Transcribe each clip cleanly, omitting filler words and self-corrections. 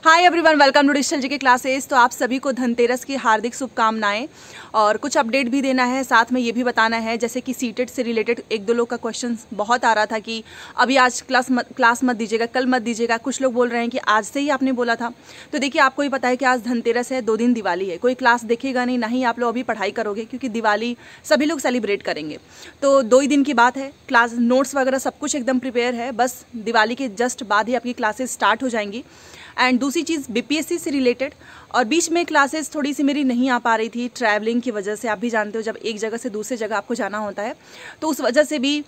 Hi everyone, welcome to digital GK classes. तो आप सभी को धनतेरस की हार्दिक शुभकामनाएं। और कुछ अपडेट भी देना है, साथ में ये भी बताना है जैसे कि सीटेट से रिलेटेड एक दो लोग का क्वेश्चन बहुत आ रहा था कि अभी आज क्लास मत दीजिएगा, कल मत दीजिएगा। कुछ लोग बोल रहे हैं कि आज से ही आपने बोला था। तो देखिए, आपको ही पता है कि आज धनतेरस है, 2 दिन दिवाली है, कोई क्लास देखेगा नहीं, ना ही आप लोग अभी पढ़ाई करोगे क्योंकि दिवाली सभी लोग सेलिब्रेट करेंगे। तो 2 ही दिन की बात है, क्लास नोट्स वगैरह सब कुछ एकदम प्रिपेयर है, बस दिवाली के जस्ट बाद ही आपकी क्लासेस स्टार्ट हो जाएंगी। एंड दूसरी चीज़ बीपीएससी से रिलेटेड, और बीच में क्लासेस थोड़ी सी मेरी नहीं आ पा रही थी ट्रैवलिंग की वजह से। आप भी जानते हो जब एक जगह से दूसरी जगह आपको जाना होता है तो उस वजह से भी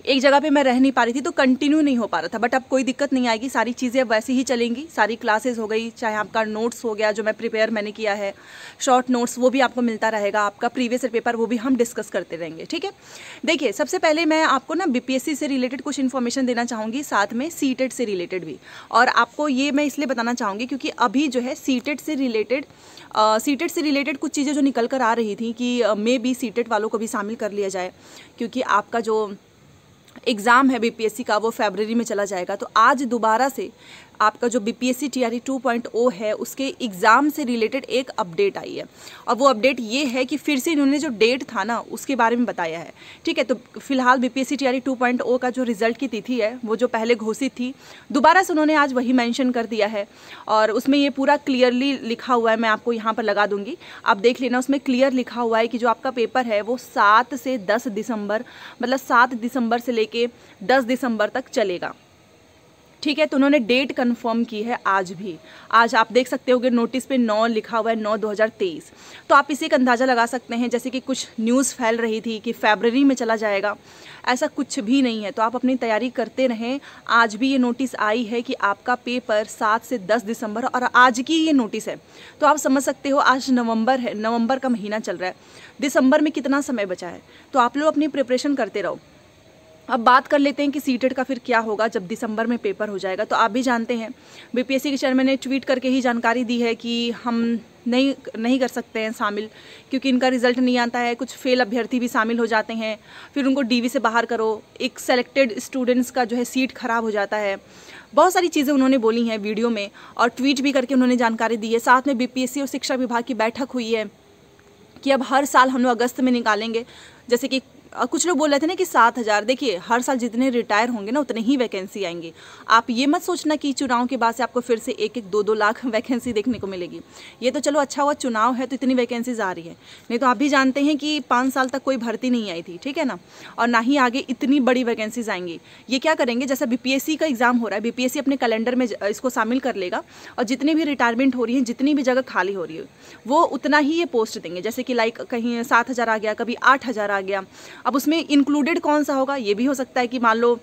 एक जगह पे मैं रह नहीं पा रही थी, तो कंटिन्यू नहीं हो पा रहा था। बट अब कोई दिक्कत नहीं आएगी, सारी चीज़ें अब वैसे ही चलेंगी। सारी क्लासेस हो गई, चाहे आपका नोट्स हो गया जो मैंने किया है, शॉर्ट नोट्स वो भी आपको मिलता रहेगा, आपका प्रीवियस पेपर वो भी हम डिस्कस करते रहेंगे, ठीक है। देखिए, सबसे पहले मैं आपको ना बीपीएससी से रिलेटेड कुछ इन्फॉर्मेशन देना चाहूँगी, साथ में सीटेट से रिलेटेड भी। और आपको ये मैं इसलिए बताना चाहूँगी क्योंकि अभी जो है सीटेट से रिलेटेड कुछ चीज़ें जो निकल कर आ रही थी कि मे बी सीटेट वालों को भी शामिल कर लिया जाए, क्योंकि आपका जो एग्ज़ाम है बीपीएससी का वो फरवरी में चला जाएगा। तो आज दोबारा से आपका जो बीपीएससी टीआरई 2.0 है उसके एग्ज़ाम से रिलेटेड एक अपडेट आई है। और वो अपडेट ये है कि फिर से इन्होंने जो डेट था ना उसके बारे में बताया है, ठीक है। तो फिलहाल बीपीएससी टीआरई 2.0 का जो रिजल्ट की तिथि है वो जो पहले घोषित थी, दोबारा से उन्होंने आज वही मेंशन कर दिया है। और उसमें ये पूरा क्लियरली लिखा हुआ है, मैं आपको यहाँ पर लगा दूंगी, आप देख लेना। उसमें क्लियर लिखा हुआ है कि जो आपका पेपर है वो 7 से 10 दिसंबर, मतलब 7 दिसंबर से लेके 10 दिसंबर तक चलेगा, ठीक है। तो उन्होंने डेट कंफर्म की है आज भी। आज आप देख सकते होगे नोटिस पे 9 लिखा हुआ है, 9/2023। तो आप इसे एक अंदाज़ा लगा सकते हैं, जैसे कि कुछ न्यूज़ फैल रही थी कि फरवरी में चला जाएगा, ऐसा कुछ भी नहीं है। तो आप अपनी तैयारी करते रहें। आज भी ये नोटिस आई है कि आपका पेपर 7 से 10 दिसंबर, और आज की ये नोटिस है। तो आप समझ सकते हो आज नवंबर है, नवंबर का महीना चल रहा है, दिसंबर में कितना समय बचा है। तो आप लोग अपनी प्रिपरेशन करते रहो। अब बात कर लेते हैं कि सीटेट का फिर क्या होगा जब दिसंबर में पेपर हो जाएगा। तो आप भी जानते हैं बीपीएससी के चेयरमैन ने ट्वीट करके ही जानकारी दी है कि हम नहीं कर सकते हैं शामिल, क्योंकि इनका रिजल्ट नहीं आता है। कुछ फेल अभ्यर्थी भी शामिल हो जाते हैं, फिर उनको डीवी से बाहर करो, एक सेलेक्टेड स्टूडेंट्स का जो है सीट खराब हो जाता है। बहुत सारी चीज़ें उन्होंने बोली हैं वीडियो में, और ट्वीट भी करके उन्होंने जानकारी दी है। साथ में बीपीएससी और शिक्षा विभाग की बैठक हुई है कि अब हर साल हम लोग अगस्त में निकालेंगे। जैसे कि कुछ लोग बोल रहे थे ना कि 7,000, देखिए हर साल जितने रिटायर होंगे ना उतने ही वैकेंसी आएंगी। आप ये मत सोचना कि चुनाव के बाद से आपको फिर से 1-1, 2-2 लाख वैकेंसी देखने को मिलेगी। ये तो चलो अच्छा हुआ चुनाव है तो इतनी वैकेंसीज आ रही है, नहीं तो आप भी जानते हैं कि 5 साल तक कोई भर्ती नहीं आई थी, ठीक है ना। और ना ही आगे इतनी बड़ी वैकेंसीज आएंगी। ये क्या करेंगे, जैसा बीपीएससी का एग्जाम हो रहा है, बीपीएससी अपने कैलेंडर में इसको शामिल कर लेगा, और जितनी भी रिटायरमेंट हो रही है, जितनी भी जगह खाली हो रही है, वो उतना ही ये पोस्ट देंगे। जैसे कि लाइक कहीं 7,000 आ गया, कभी 8,000 आ गया। अब उसमें इंक्लूडेड कौन सा होगा, ये भी हो सकता है कि मान लो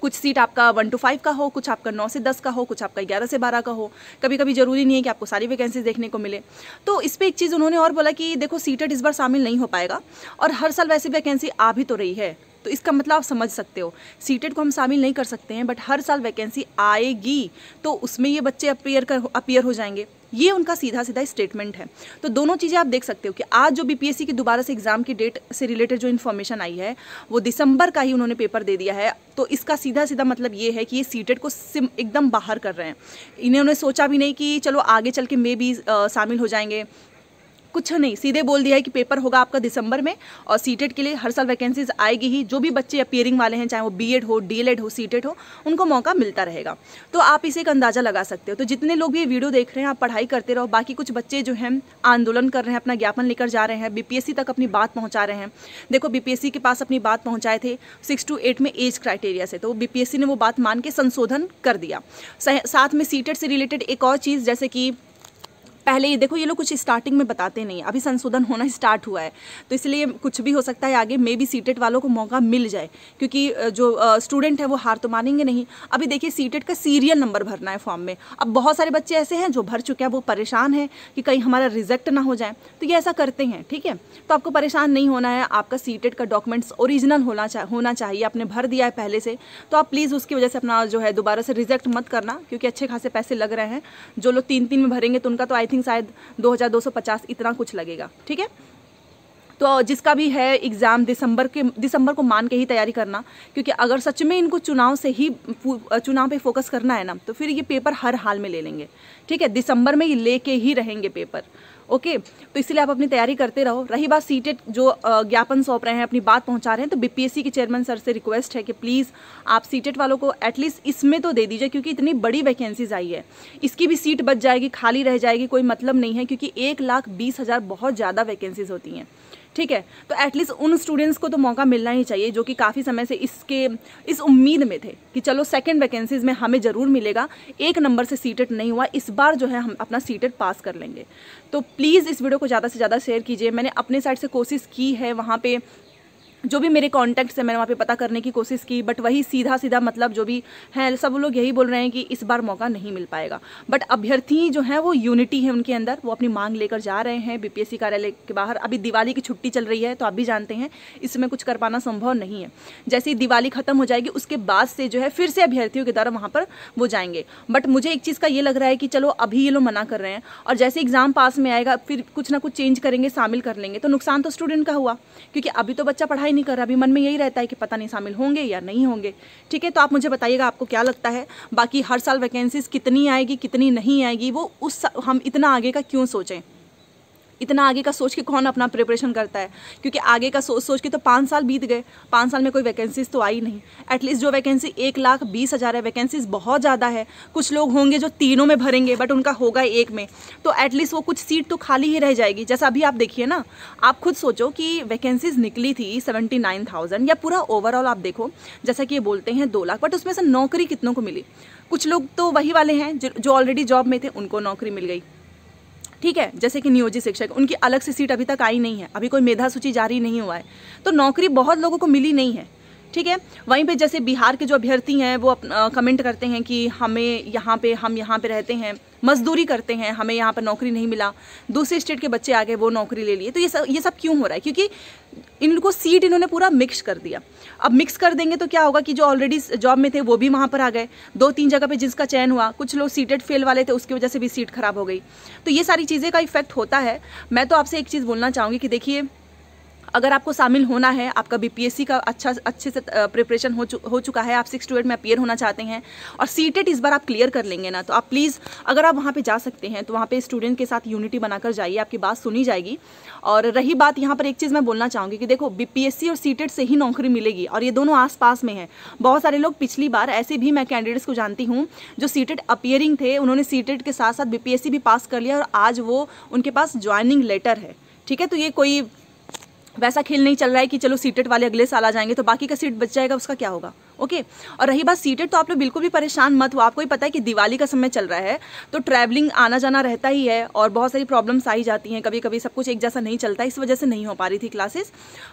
कुछ सीट आपका 1 to 5 का हो, कुछ आपका 9 से 10 का हो, कुछ आपका 11 से 12 का हो। कभी कभी जरूरी नहीं है कि आपको सारी वैकेंसी देखने को मिले। तो इस पर एक चीज़ उन्होंने और बोला कि देखो सीटेट इस बार शामिल नहीं हो पाएगा, और हर साल वैसे वैकेंसी आ भी तो रही है। तो इसका मतलब आप समझ सकते हो, सीटेट को हम शामिल नहीं कर सकते हैं, बट हर साल वैकेंसी आएगी तो उसमें ये बच्चे अपीयर हो जाएंगे। ये उनका सीधा स्टेटमेंट है। तो दोनों चीज़ें आप देख सकते हो कि आज जो बीपीएससी की दोबारा से एग्जाम की डेट से रिलेटेड जो इन्फॉर्मेशन आई है वो दिसंबर का ही उन्होंने पेपर दे दिया है। तो इसका सीधा मतलब ये है कि ये सीटेट को एकदम बाहर कर रहे हैं। इन्होंने सोचा भी नहीं कि चलो आगे चल के मे भी शामिल हो जाएंगे, कुछ नहीं, सीधे बोल दिया है कि पेपर होगा आपका दिसंबर में, और सीटेट के लिए हर साल वैकेंसीज आएगी ही। जो भी बच्चे अपीयरिंग वाले हैं, चाहे वो बीएड हो, डीएलएड हो, सीटेट हो, उनको मौका मिलता रहेगा। तो आप इसे एक अंदाज़ा लगा सकते हो। तो जितने लोग भी ये वीडियो देख रहे हैं, आप पढ़ाई करते रहो। बाकी कुछ बच्चे जो हैं आंदोलन कर रहे हैं, अपना ज्ञापन लेकर जा रहे हैं, बीपीएससी तक अपनी बात पहुँचा रहे हैं। देखो, बीपीएससी के पास अपनी बात पहुँचाए थे 6 to 8 में एज क्राइटेरिया से, तो बीपीएससी ने वो बात मान के संशोधन कर दिया। साथ में सीटेट से रिलेटेड एक और चीज़, जैसे कि पहले ये देखो, ये लोग कुछ स्टार्टिंग में बताते नहीं, अभी संशोधन होना स्टार्ट हुआ है, तो इसलिए कुछ भी हो सकता है आगे मे भी सीटेट वालों को मौका मिल जाए, क्योंकि जो स्टूडेंट है वो हार तो मानेंगे नहीं। अभी देखिए, सीटेट का सीरियल नंबर भरना है फॉर्म में। अब बहुत सारे बच्चे ऐसे हैं जो भर चुके हैं, वो परेशान है कि कहीं हमारा रिजेक्ट ना हो जाए, तो ये ऐसा करते हैं, ठीक है। तो आपको परेशान नहीं होना है, आपका सीटेट का डॉक्यूमेंट्स ओरिजिनल होना चाहिए। आपने भर दिया है पहले से, तो आप प्लीज़ उसकी वजह से अपना जो है दोबारा से रिजेक्ट मत करना, क्योंकि अच्छे खासे पैसे लग रहे हैं। जो लोग 3-3 में भरेंगे तो उनका तो आई थिंक शायद 2,250 इतना कुछ लगेगा, ठीक है। तो जिसका भी है एग्ज़ाम दिसंबर को मान के ही तैयारी करना, क्योंकि अगर सच में इनको चुनाव पे फोकस करना है ना, तो फिर ये पेपर हर हाल में ले लेंगे। ठीक है, दिसंबर में ये लेके ही रहेंगे पेपर। ओके, तो इसलिए आप अपनी तैयारी करते रहो। रही बात सीटेट जो ज्ञापन सौंप रहे हैं, अपनी बात पहुंचा रहे हैं, तो बीपीएससी के चेयरमैन सर से रिक्वेस्ट है कि प्लीज़ आप सीटेट वालों को एटलीस्ट इसमें तो दे दीजिए, क्योंकि इतनी बड़ी वैकेंसीज आई है, इसकी भी सीट बच जाएगी, खाली रह जाएगी, कोई मतलब नहीं है, क्योंकि 1,20,000 बहुत ज़्यादा वैकेंसीज होती हैं। ठीक है, तो एटलीस्ट उन स्टूडेंट्स को तो मौका मिलना ही चाहिए जो कि काफ़ी समय से इस उम्मीद में थे कि चलो सेकंड वैकेंसीज में हमें ज़रूर मिलेगा, 1 नंबर से सीटेट नहीं हुआ, इस बार जो है हम अपना सीटेट पास कर लेंगे। तो प्लीज़ इस वीडियो को ज़्यादा से ज़्यादा शेयर कीजिए। मैंने अपने साइड से कोशिश की है, वहाँ पे जो भी मेरे कॉन्टैक्ट्स हैं मैंने वहाँ पे पता करने की कोशिश की, बट वही सीधा मतलब जो भी हैं सब लोग यही बोल रहे हैं कि इस बार मौका नहीं मिल पाएगा। बट अभ्यर्थी जो हैं वो यूनिटी है उनके अंदर, वो अपनी मांग लेकर जा रहे हैं बीपीएससी कार्यालय के बाहर। अभी दिवाली की छुट्टी चल रही है, तो आप भी जानते हैं इसमें कुछ कर पाना संभव नहीं है। जैसे ही दिवाली खत्म हो जाएगी उसके बाद से जो है फिर से अभ्यर्थियों के द्वारा वहाँ पर वो जाएंगे। बट मुझे एक चीज़ का ये लग रहा है कि चलो अभी ये लोग मना कर रहे हैं, और जैसे एग्जाम पास में आएगा फिर कुछ ना कुछ चेंज करेंगे, शामिल कर लेंगे, तो नुकसान तो स्टूडेंट का हुआ, क्योंकि अभी तो बच्चा पढ़ाई नहीं कर रहा, अभी मन में यही रहता है कि पता नहीं शामिल होंगे या नहीं होंगे। ठीक है, तो आप मुझे बताइएगा आपको क्या लगता है। बाकी हर साल वैकेंसीज कितनी आएगी कितनी नहीं आएगी, वो हम इतना आगे का क्यों सोचें। इतना आगे का सोच के कौन अपना प्रिपरेशन करता है, क्योंकि आगे का सोच के तो 5 साल बीत गए, 5 साल में कोई वैकेंसीज तो आई नहीं। एटलीस्ट जो वैकेंसी 1,20,000 है, वैकेंसीज बहुत ज़्यादा है। कुछ लोग होंगे जो तीनों में भरेंगे बट उनका होगा एक में, तो एटलीस्ट वो कुछ सीट तो खाली ही रह जाएगी। जैसा अभी आप देखिए ना, आप खुद सोचो कि वैकेंसीज निकली थी 79,000, या पूरा ओवरऑल आप देखो, जैसा कि ये बोलते हैं 2 लाख, बट उसमें से नौकरी कितनों को मिली। कुछ लोग तो वही वाले हैं जो ऑलरेडी जॉब में थे, उनको नौकरी मिल गई। ठीक है, जैसे कि नियोजित शिक्षक, उनकी अलग से सीट अभी तक आई नहीं है, अभी कोई मेधा सूची जारी नहीं हुआ है, तो नौकरी बहुत लोगों को मिली नहीं है। ठीक है, वहीं पे जैसे बिहार के जो अभ्यर्थी हैं वो कमेंट करते हैं कि हम यहाँ पे रहते हैं, मजदूरी करते हैं, हमें यहाँ पर नौकरी नहीं मिला, दूसरे स्टेट के बच्चे आ गए वो नौकरी ले लिए। तो ये सब क्यों हो रहा है, क्योंकि इनको सीट इन्होंने पूरा मिक्स कर दिया। अब मिक्स कर देंगे तो क्या होगा कि जो ऑलरेडी जॉब में थे वो भी वहाँ पर आ गए, 2-3 जगह पे जिसका चयन हुआ, कुछ लोग सीटेड फेल वाले थे उसकी वजह से भी सीट खराब हो गई। तो ये सारी चीज़ें का इफेक्ट होता है। मैं तो आपसे एक चीज़ बोलना चाहूँगी कि देखिए, अगर आपको शामिल होना है, आपका बीपीएससी का अच्छे से प्रिपरेशन हो चुका है, आप 6 to 8 में अपीयर होना चाहते हैं और सीटेट इस बार आप क्लियर कर लेंगे ना, तो आप प्लीज़ अगर आप वहाँ पे जा सकते हैं तो वहाँ पे स्टूडेंट के साथ यूनिटी बनाकर जाइए, आपकी बात सुनी जाएगी। और रही बात यहाँ पर एक चीज़ मैं बोलना चाहूँगी कि देखो, बीपीएससी और सीटेट से ही नौकरी मिलेगी, और ये दोनों आसपास में है। बहुत सारे लोग पिछली बार ऐसे भी मैं कैंडिडेट्स को जानती हूँ जो सीटेट अपीयरिंग थे, उन्होंने सीटेट के साथ साथ बीपीएससी भी पास कर लिया और आज वो उनके पास ज्वाइनिंग लेटर है। ठीक है, तो ये कोई वैसा खेल नहीं चल रहा है कि चलो सीटेट वाले अगले साल आ जाएंगे तो बाकी का सीट बच जाएगा, उसका क्या होगा। ओके, और रही बात सीटेट, तो आप लोग बिल्कुल भी परेशान मत हो। आपको ही पता है कि दिवाली का समय चल रहा है, तो ट्रैवलिंग आना जाना रहता ही है और बहुत सारी प्रॉब्लम्स आई जाती हैं, कभी कभी सब कुछ एक जैसा नहीं चलता, इस वजह से नहीं हो पा रही थी क्लासेस।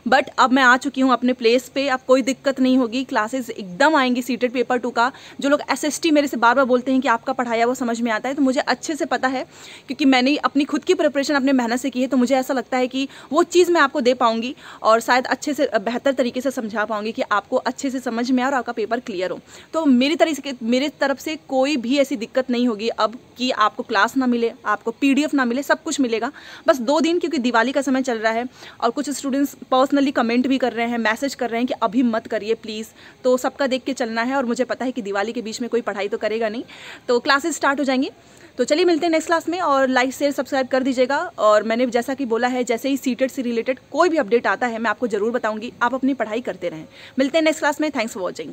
बट अब मैं आ चुकी हूँ अपने प्लेस पे, अब कोई दिक्कत नहीं होगी, क्लासेस एकदम आएंगी। सीटेट पेपर 2 का जो लोग SST मेरे से बार बार बोलते हैं कि आपका पढ़ाया वो समझ में आता है, तो मुझे अच्छे से पता है, क्योंकि मैंने अपनी खुद की प्रिपरेशन अपने मेहनत से की है, तो मुझे ऐसा लगता है कि वो चीज़ मैं आपको दे पाऊंगी और शायद अच्छे से बेहतर तरीके से समझा पाऊंगी कि आपको अच्छे से समझ में आए और आपका पेपर क्लियर हो। तो मेरी तरफ से कोई भी ऐसी दिक्कत नहीं होगी अब कि आपको क्लास ना मिले, आपको PDF ना मिले, सब कुछ मिलेगा। बस 2 दिन, क्योंकि दिवाली का समय चल रहा है और कुछ स्टूडेंट्स पर्सनली कमेंट भी कर रहे हैं, मैसेज कर रहे हैं कि अभी मत करिए प्लीज़, तो सबका देख के चलना है। और मुझे पता है कि दिवाली के बीच में कोई पढ़ाई तो करेगा नहीं, तो क्लासेस स्टार्ट हो जाएंगी। तो चलिए मिलते हैं नेक्स्ट क्लास में, और लाइक शेयर सब्सक्राइब कर दीजिएगा। और मैंने जैसा कि बोला है, जैसे ही सीटेट से रिलेटेड कोई भी अपडेट आता है मैं आपको ज़रूर बताऊंगी, आप अपनी पढ़ाई करते रहें। मिलते हैं नेक्स्ट क्लास में, थैंक्स फॉर वॉचिंग।